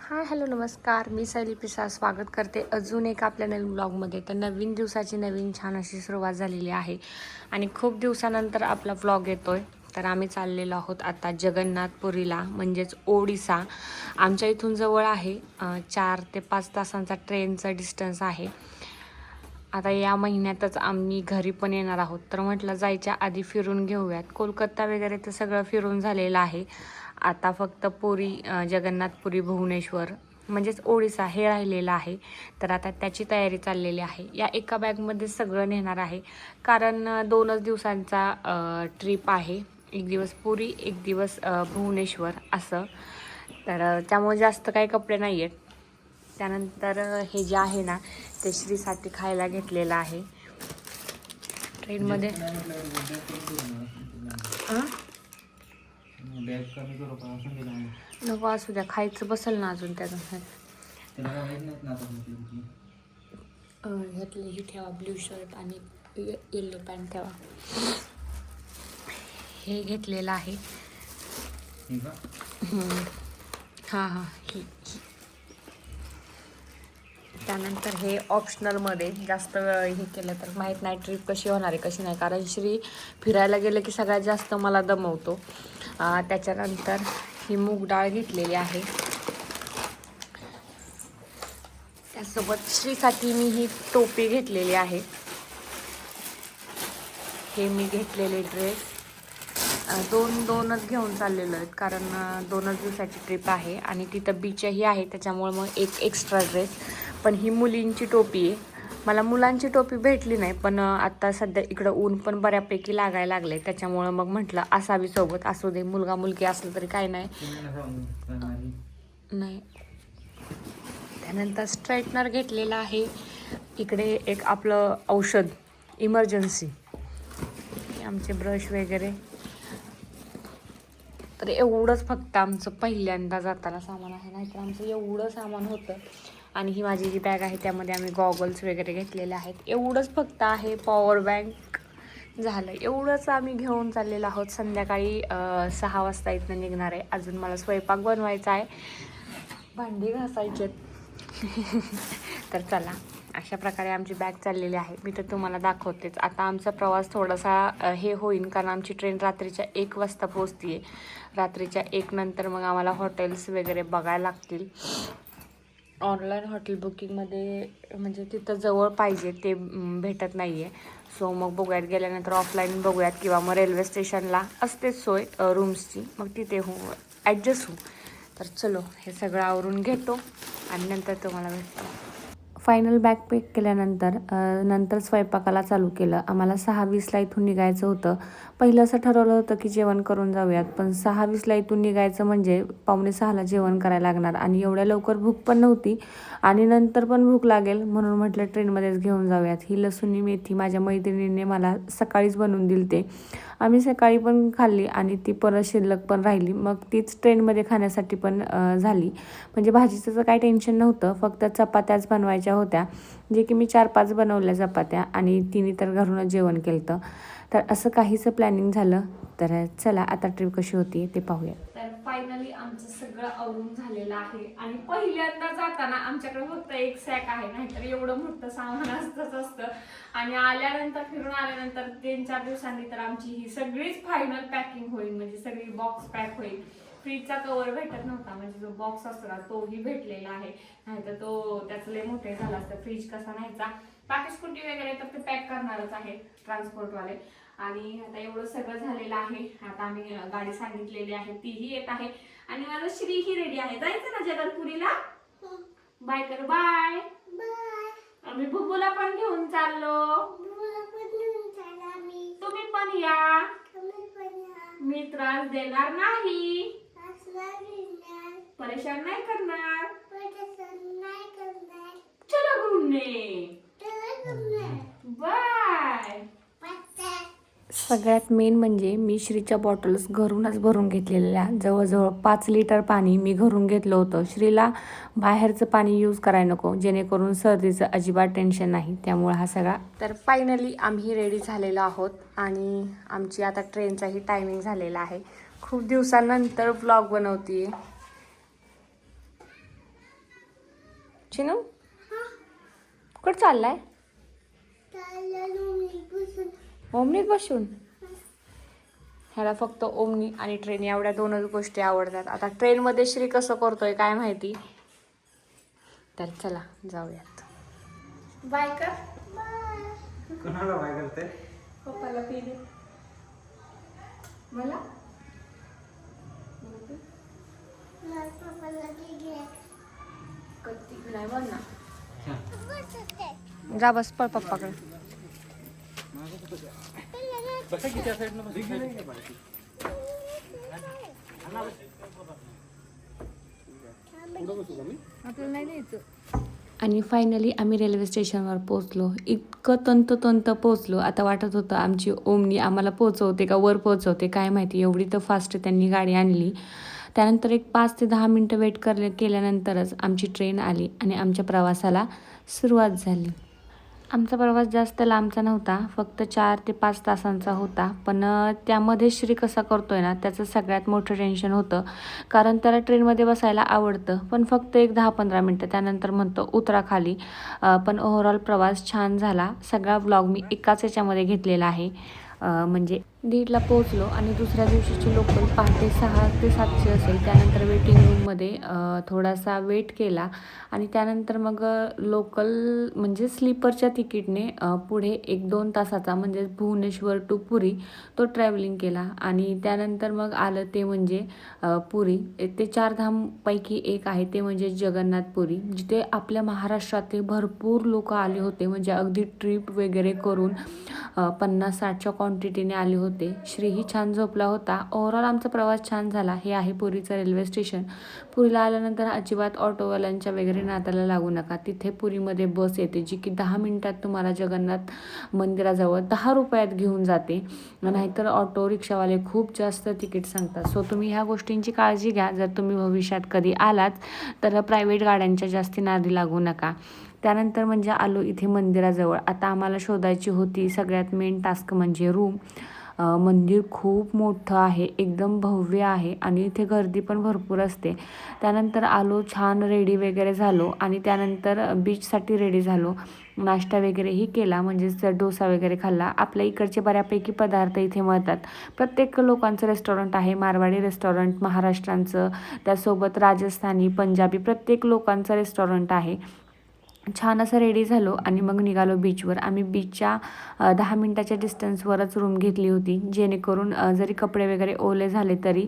Hi hello नमस्कार, मी शैली पिसा स्वागत करते अजून एक आपल्या नवीन व्लॉगमध्ये. तर नवीन दिवसाची नवीन छान अशी सुरुवात झालेली आहे आणि खूप दिवसानंतर आपला व्लॉग येतोय. तर आम्ही चाललेलो आहोत आता जगन्नाथपुरीला, म्हणजेच ओडिसा. आमच्या इथून जवळ आहे, 4 ते 5 तासांचा ट्रेनचा डिस्टन्स आहे. आता या महिन्यातच आम्ही घरी पण येणार आहोत, तर म्हटलं जायच्या आधी फिरून घेऊयात. कोलकाता वगैरे तर सगळं फिरून झालेलं आहे. आता फक्त पुरी, जगन्नाथपुरी, भुवनेश्वर म्हणजेच ओडिसा हे राहिलेलं आहे. तर आता त्याची तयारी चाललेली आहे. या एका बॅगमध्ये सगळं नेणार आहे, कारण 2च दिवसांचा ट्रिप आहे. एक दिवस पुरी, एक दिवस भुवनेश्वर असं. तर त्यामुळे जास्त काही कपडे नाही आहेत. त्यानंतर हे जे आहे ना, ते श्रीसाठी खायला घेतलेलं आहे ट्रेनमध्ये. नको असू द्या, खायचं बसेल ना अजून त्याचं. घातले ही ठेवा, ब्ल्यू शर्ट आणि येल्लो पॅन्ट ठेवा. हे घेतलेलं आहे. हां हां त्यानंतर हे ऑप्शनलमध्ये जास्त वेळ हे केलं तर माहीत नाही ट्रिप कशी होणार आहे कशी नाही, कारण श्री फिरायला गेलं की सगळ्यात जास्त मला दमवतो. त्याच्यानंतर ही मूग डाळ घेतलेली आहे. त्यासोबत श्रीसाठी मी ही टोपी घेतलेली आहे. हे मी घेतलेले ड्रेस दोनच घेऊन चाललेलो आहेत, कारण 2च दिवसाची ट्रिप आहे आणि तिथं बीचही आहे, त्याच्यामुळे मग एक एक्स्ट्रा ड्रेस. पण ही मुलींची टोपी आहे. मला मुलांची टोपी भेटली नाही, पण आत्ता सध्या इकडं ऊन पण बऱ्यापैकी लागायला लागले, त्याच्यामुळं मग म्हटलं असावी सोबत. असू दे, मुलगा मुलगी असलं तरी काय नाही. त्यानंतर स्ट्रेटनर घेतलेला आहे. इकडे एक आपलं औषध इमर्जन्सी, आमचे ब्रश वगैरे. तर एवढंच फक्त आमचं पहिल्यांदा जाताना सामान आहे, नाहीतर आमचं एवढं सामान होतं. आणि ही माझी जी बॅग आहे त्यामध्ये आम्ही गॉगल्स वगैरे घेतलेले आहेत. एवढंच फक्त आहे. पॉवर बँक झालं. एवढंच आम्ही घेऊन चाललेलो आहोत. संध्याकाळी 6 वाजता इथनं निघणार आहे. अजून मला स्वयंपाक बनवायचा आहे, भांडी घासायचे. तर चला, अशा प्रकारे आमची बॅग चाललेली आहे. मी तर तुम्हाला दाखवतेच. आता आमचा प्रवास थोडासा हे होईल, कारण आमची ट्रेन रात्रीच्या 1 वाजता पोचते आहे. रात्रीच्या 1 नंतर मग आम्हाला हॉटेल्स वगैरे बघायला लागतील. ऑनलाईन हॉटेल बुकिंगमध्ये म्हणजे तिथं जवळ पाहिजे ते भेटत नाही आहे. सो मग बघूयात, गेल्यानंतर ऑफलाईन बघूयात, किंवा मग रेल्वे स्टेशनला असतेच सोय रूम्सची, मग तिथे ॲडजस्ट होऊ. तर चलो, हे सगळं आवरून घेतो आणि नंतर तुम्हाला भेटतो. फायनल बॅग पॅक केल्यानंतर नंतर स्वयंपाकाला चालू केलं. आम्हाला 6:20ला इथून निघायचं होतं. पहिलं असं ठरवलं होतं की जेवण करून जाऊयात, पण 6:20ला इथून निघायचं म्हणजे 5:45ला जेवण करायला लागणार, आणि एवढ्या लवकर भूक पण नव्हती आणि नंतर पण भूक लागेल, म्हणून म्हटलं ट्रेनमध्येच घेऊन जाऊयात. ही लसूणी मेथी माझ्या मैत्रिणीने मला सकाळीच बनवून दिली. ते आम्ही सकाळी पण खाल्ली आणि ती परत शिल्लक पण राहिली, मग तीच ट्रेनमध्ये खाण्यासाठी पण झाली. म्हणजे भाजीचं काही टेन्शन नव्हतं, फक्त चपात्याच बनवायच्या होत्या, जे की मी 4-5 बनवल्या चपात्या, आणि तिने तर घरूनच जेवण केलं होतं. तर असं काहीचं प्लॅनिंग झालं. तर चला, आता ट्रिप कशी होती ते पाहूया. तर फायनली आमचं सगळं आवरून झालेलं आहे, आणि पहिल्यांदा जाताना आमच्याकडे फक्त एक सॅक आहे, नाहीतर एवढं मोठं सामान असतं. आणि आल्यानंतर, फिरून आल्यानंतर 3-4 दिवसांनी तर आमची ही सगळीच फायनल पॅकिंग होईल, म्हणजे सगळी बॉक्स पॅक होईल. फ्रीजचा कवर भेटत नव्हता, म्हणजे जो बॉक्स असतो ना तोही भेटलेला आहे, नाहीतर तो त्याचं लय मोठे झाला असतं. फ्रीज कसा न्यायचा, बाकी स्कूटी वगैरे तर ते पॅक करणारच आहे ट्रान्सपोर्टवाले. आणि आता एवढं सगळं झालेलं आहे. आता आम्ही गाडी सांगितलेली आहे, तीही येत आहे, आणि माझं श्री ही रेडी आहे. जायचं ना जगन्नाथपुरीला? बाय कर, बाय. आम्ही बुबूला पण घेऊन चाललो. तुम्ही पण या, मी त्रास देणार नाही, परेशान नाही करणार. चलो घूमने, बाय. सगळ्यात मेन म्हणजे मी श्रीच्या बॉटल्स घरूनच भरून घेतलेल्या. जवळजवळ 5 लिटर पाणी मी घरून घेतलं होतं. श्रीला बाहेरचं पाणी यूज करायला नको, जेणेकरून सर्दीचं अजिबात टेन्शन नाही, त्यामुळे हा सगळा. तर फायनली आम्ही रेडी झालेलो आहोत, आणि आमची आता ट्रेनचाही टायमिंग झालेला आहे. खूप दिवसानंतर व्लॉग बनवते. चिनू कुठं चाललाय? ओमनीत बसून. ह्याला फक्त ओमनी आणि ट्रेन एवढ्या दोनच गोष्टी आवडतात. आता ट्रेनमध्ये श्री कसं करतोय काय माहिती. तर चला जाऊयात. बाय कर. कोणाला बाय करते? पप्पाला पिले. मला कधी नाही बोल ना. जा बस पळ पप्पाकडे. आणि फायनली आम्ही रेल्वे स्टेशनवर पोहोचलो. इतकं तंत पोहोचलो. आता वाटत होतं आमची ओमनी आम्हाला पोहोचवते का वर पोहोचवते काय माहिती. एवढी तर फास्ट त्यांनी गाडी आणली. त्यानंतर एक 5 ते 10 मिनटं वेट केल्यानंतरच आमची ट्रेन आली आणि आमच्या प्रवासाला सुरुवात झाली. आमचा प्रवास जास्त लांबचा नव्हता, फक्त 4 ते 5 तासांचा होता. पण त्यामध्ये श्री कसा करतोय ना त्याचं सगळ्यात मोठं टेन्शन होतं. कारण त्याला ट्रेनमध्ये बसायला आवडतं, पण फक्त एक 10-15 मिनटं. त्यानंतर म्हणतो उतरा खाली. पण ओव्हरऑल प्रवास छान झाला. सगळा व्लॉग मी एकाच याच्यामध्ये घेतलेला आहे. म्हणजे 1:30ला पोहोचलो आणि दुसऱ्या दिवशीची लोकल पहाटे 6 ते 7ची असेल. त्यानंतर वेटिंग रूममध्ये थोडासा वेट केला आणि त्यानंतर मग लोकल म्हणजे स्लीपरच्या तिकीटने पुढे 1-2 तासाचा म्हणजे भुवनेश्वर टू पुरी तो ट्रॅव्हलिंग केला. आणि त्यानंतर मग आलं ते म्हणजे पुरी. ते 4 धामपैकी एक आहे ते म्हणजे जगन्नाथपुरी, जिथे आपल्या महाराष्ट्रातले भरपूर लोक आले होते. म्हणजे अगदी ट्रिप वगैरे करून 50-60च्या क्वांटिटीने आले होते. श्रीही छान झोपला होता. ओव्हरऑल आमचा प्रवास छान झाला. हे आहे पुरीचं रेल्वे स्टेशन. पुरीला आल्यानंतर अजिबात ऑटोवाल्यांच्या वगैरे नादाला लागू नका. तिथे पुरीमध्ये बस येते जी की 10 मिनिटात तुम्हाला जगन्नाथ मंदिराजवळ 10 रुपयात घेऊन जाते. नाहीतर ऑटो रिक्षावाले खूप जास्त तिकीट सांगतात. सो तुम्ही ह्या गोष्टींची काळजी घ्या. जर तुम्ही भविष्यात कधी आलात तर प्रायव्हेट गाड्यांच्या जास्ती नादी लागू नका. त्यानंतर म्हणजे आलो इथे मंदिराजवळ. आता आम्हाला शोधायची होती सगळ्यात मेन टास्क म्हणजे रूम. मंदिर खूप मोठं आहे, एकदम भव्य आहे आणि इथे गर्दी पण भरपूर असते. त्यानंतर आलो, छान रेडी वगैरे झालो आणि त्यानंतर बीचसाठी रेडी झालो. नाश्ता वगैरेही केला, म्हणजेच डोसा वगैरे खाल्ला. आपल्या इकडचे बऱ्यापैकी पदार्थ इथे मिळतात. प्रत्येक लोकांचं रेस्टॉरंट आहे. मारवाडी रेस्टॉरंट, महाराष्ट्रांचं, त्यासोबत राजस्थानी, पंजाबी, प्रत्येक लोकांचं रेस्टॉरंट आहे. छान असं रेडी झालो आणि मग निघालो बीचवर. आम्ही बीचच्या 10 मिनटाच्या डिस्टन्सवरच रूम घेतली होती, जेणेकरून जरी कपडे वगैरे ओले झाले तरी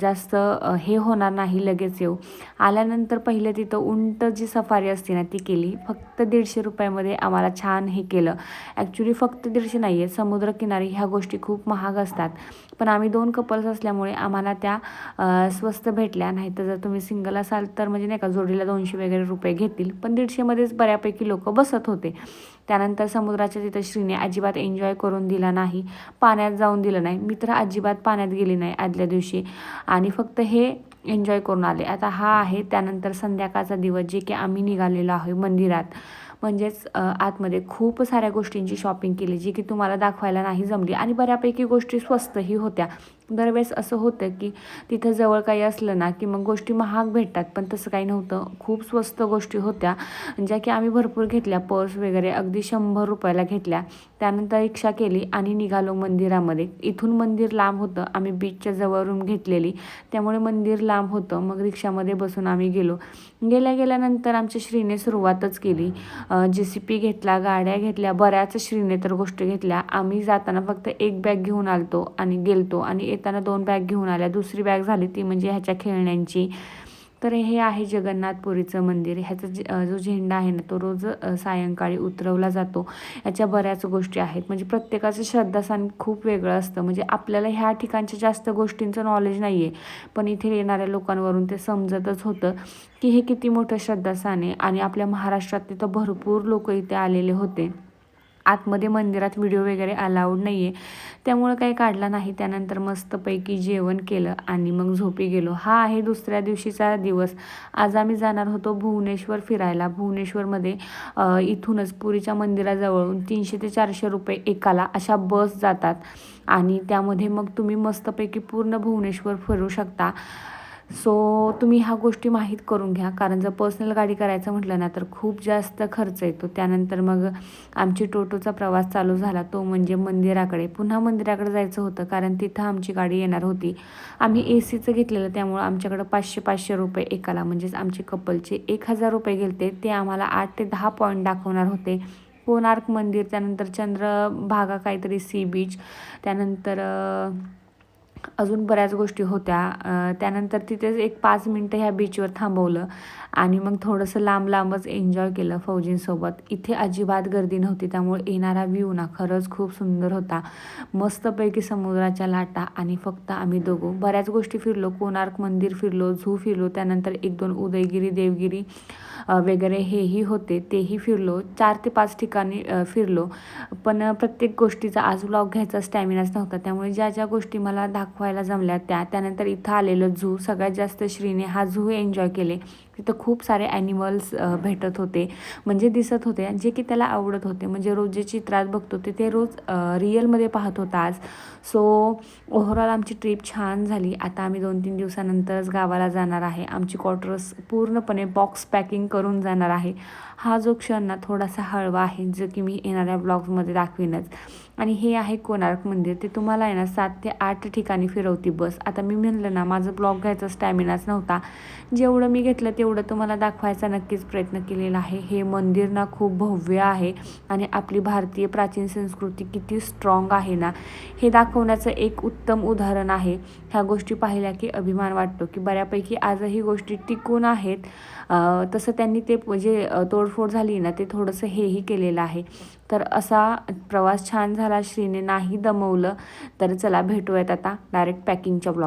जास्त हे होणार नाही. लगेच येऊ आल्यानंतर पहिले तिथं उंट जी सफारी असते ना ती केली. फक्त 150 रुपयामध्ये आम्हाला छान हे केलं. ॲक्च्युली फक्त 150 नाही आहे, समुद्रकिनारी ह्या गोष्टी खूप महाग असतात. पण आम्ही 2 कपल्स असल्यामुळे आम्हाला त्या स्वस्त भेटल्या. नाहीतर जर तुम्ही सिंगल असाल तर म्हणजे नाही का जोडीला 200 वगैरे रुपये घेतील. पण 150मध्येच बऱ्यापैकी लोक बसत होते. त्यानंतर समुद्राच्या तिथं श्रीने अजिबात एन्जॉय करून दिला नाही, पाण्यात जाऊन दिलं नाही. मी तर अजिबात पाण्यात गेली नाही आदल्या दिवशी आणि फक्त हे एन्जॉय करून आले. आता हा आहे त्यानंतर संध्याकाळचा दिवस, जे की आम्ही निघालेलो आहे मंदिरात. म्हणजेच आतमध्ये खूप साऱ्या गोष्टींची शॉपिंग केली, जी की तुम्हाला दाखवायला नाही जमली. आणि बऱ्यापैकी गोष्टी स्वस्तही होत्या. दरवेळेस असं होतं की तिथं जवळ काही असलं ना की मग गोष्टी महाग भेटतात, पण तसं काही नव्हतं. खूप स्वस्त गोष्टी होत्या, ज्या की आम्ही भरपूर घेतल्या. पर्स वगैरे अगदी 100 रुपयाला घेतल्या. त्यानंतर रिक्षा केली आणि निघालो मंदिरामध्ये. इथून मंदिर लांब होतं. आम्ही बीचच्या जवळ रूम घेतलेली, त्यामुळे मंदिर लांब होतं. मग रिक्षामध्ये बसून आम्ही गेलो. गेल्यानंतर आमच्या श्रीने सुरुवातच केली. JCB घेतला, गाड्या घेतल्या, बऱ्याच श्रीने तर गोष्टी घेतल्या. आम्ही जाताना फक्त एक बॅग घेऊन आलतो आणि गेलतो आणि येताना 2 बॅग घेऊन आल्या. दुसरी बॅग झाली ती म्हणजे ह्याच्या खेळण्यांची. तर हे आहे जगन्नाथपुरीचं मंदिर. ह्याचा जो झेंडा आहे ना तो रोज सायंकाळी उतरवला जातो. याच्या बऱ्याच गोष्टी आहेत. म्हणजे प्रत्येकाचं श्रद्धास्थान खूप वेगळं असतं. म्हणजे आपल्याला ह्या ठिकाणच्या जास्त गोष्टींचं नॉलेज नाही आहे, पण इथे येणाऱ्या लोकांवरून ते समजतच होतं की हे किती मोठं श्रद्धास्थान आहे. आणि आपल्या महाराष्ट्रातले तर भरपूर लोक इथे आलेले होते. आतमध्ये मंदिरात व्हिडिओ वगैरे अलाउड नाही आहे, त्यामुळं काही काढला नाही. त्यानंतर मस्तपैकी जेवण केलं आणि मग झोपी गेलो. हा आहे दुसऱ्या दिवशीचा दिवस. आज आम्ही जाणार होतो भुवनेश्वर फिरायला. भुवनेश्वरमध्ये इथूनच पुरीच्या मंदिराजवळून 300 ते 400 रुपये एकाला अशा बस जातात आणि त्यामध्ये मग तुम्ही मस्तपैकी पूर्ण भुवनेश्वर फिरू शकता. सो तुम्ही ह्या गोष्टी माहीत करून घ्या, कारण जर पर्सनल गाडी करायचं म्हटलं ना तर खूप जास्त खर्च येतो. त्यानंतर मग आमची टोटोचा प्रवास चालू झाला, तो म्हणजे मंदिराकडे. पुन्हा मंदिराकडे जायचं होतं कारण तिथं आमची गाडी येणार होती. आम्ही AC घेतलेलं, त्यामुळं आमच्याकडं 500 रुपये एकाला, म्हणजेच आमचे कपलचे 1000 रुपये गेलते. ते आम्हाला 8 ते 10 पॉईंट दाखवणार होते. कोणार्क मंदिर, त्यानंतर चंद्रभागा काहीतरी सी बीच, त्यानंतर अजून बऱ्याच गोष्टी होत्या. त्यानंतर तिथेच एक 5 मिनटं ह्या बीचवर थांबवलं आणि मग थोडंसं लांब लांबच एन्जॉय केलं फौजींसोबत. इथे अजिबात गर्दी नव्हती, त्यामुळे येणारा व्ह्यू ना खरंच खूप सुंदर होता. मस्तपैकी समुद्राच्या लाटा आणि फक्त आम्ही दोघं. बऱ्याच गोष्टी फिरलो, कोणार्क मंदिर फिरलो, झू फिरलो, त्यानंतर 1-2 उदयगिरी, देवगिरी वगैरे हेही होते, तेही फिरलो. 4 ते 5 ठिकाणी फिरलो. पण प्रत्येक गोष्टीचा आज व्लॉग घ्यायचा स्टॅमिनाच नव्हता, त्यामुळे ज्या ज्या गोष्टी मला दाखवायला जमल्या त्यानंतर इथं आलेलं झू, सगळ्यात जास्त श्रीने हा झू एन्जॉय केले. तिथं खूप सारे ॲनिमल्स भेटत होते, म्हणजे दिसत होते, जे की त्याला आवडत होते. म्हणजे रोज जे चित्रात बघतो ते रोज रिअलमध्ये पाहत होता आज. सो ओव्हरऑल आमची ट्रिप छान झाली. आता आम्ही 2-3 दिवसानंतरच गावाला जाणार आहे. आमची क्वार्टर्स पूर्णपणे बॉक्स पॅकिंग करून जाणार आहे. हा जो क्षण ना थोडासा हळवा आहे, जो की मी येणाऱ्या ब्लॉग्समध्ये दाखवीनच. आणि हे आहे कोणार्क मंदिर. ते तुम्हाला आहे ना 7 ते 8 ठिकाणी फिरवती बस. आता मी म्हणलं ना, माझं ब्लॉग घ्यायचा स्टॅमिनाच नव्हता. जेवढं मी घेतलं तेवढं तुम्हाला दाखवायचा नक्कीच प्रयत्न केलेला आहे. हे मंदिर ना खूप भव्य आहे आणि आपली भारतीय प्राचीन संस्कृती किती स्ट्रॉंग आहे ना, हे दाखवण्याचं एक उत्तम उदाहरण आहे. ह्या गोष्टी पाहिल्या की अभिमान वाटतो की बऱ्यापैकी आजही गोष्टी टिकून आहेत. तसं त्यांनी ते जे तोडफोड झाली ना, ते थोडंसं हेही केलेलं आहे. तर असा प्रवास छान झाला. श्रीने नाही दमवलं. तर चला भेटूयात आता डायरेक्ट पॅकिंगच्या ब्लॉग.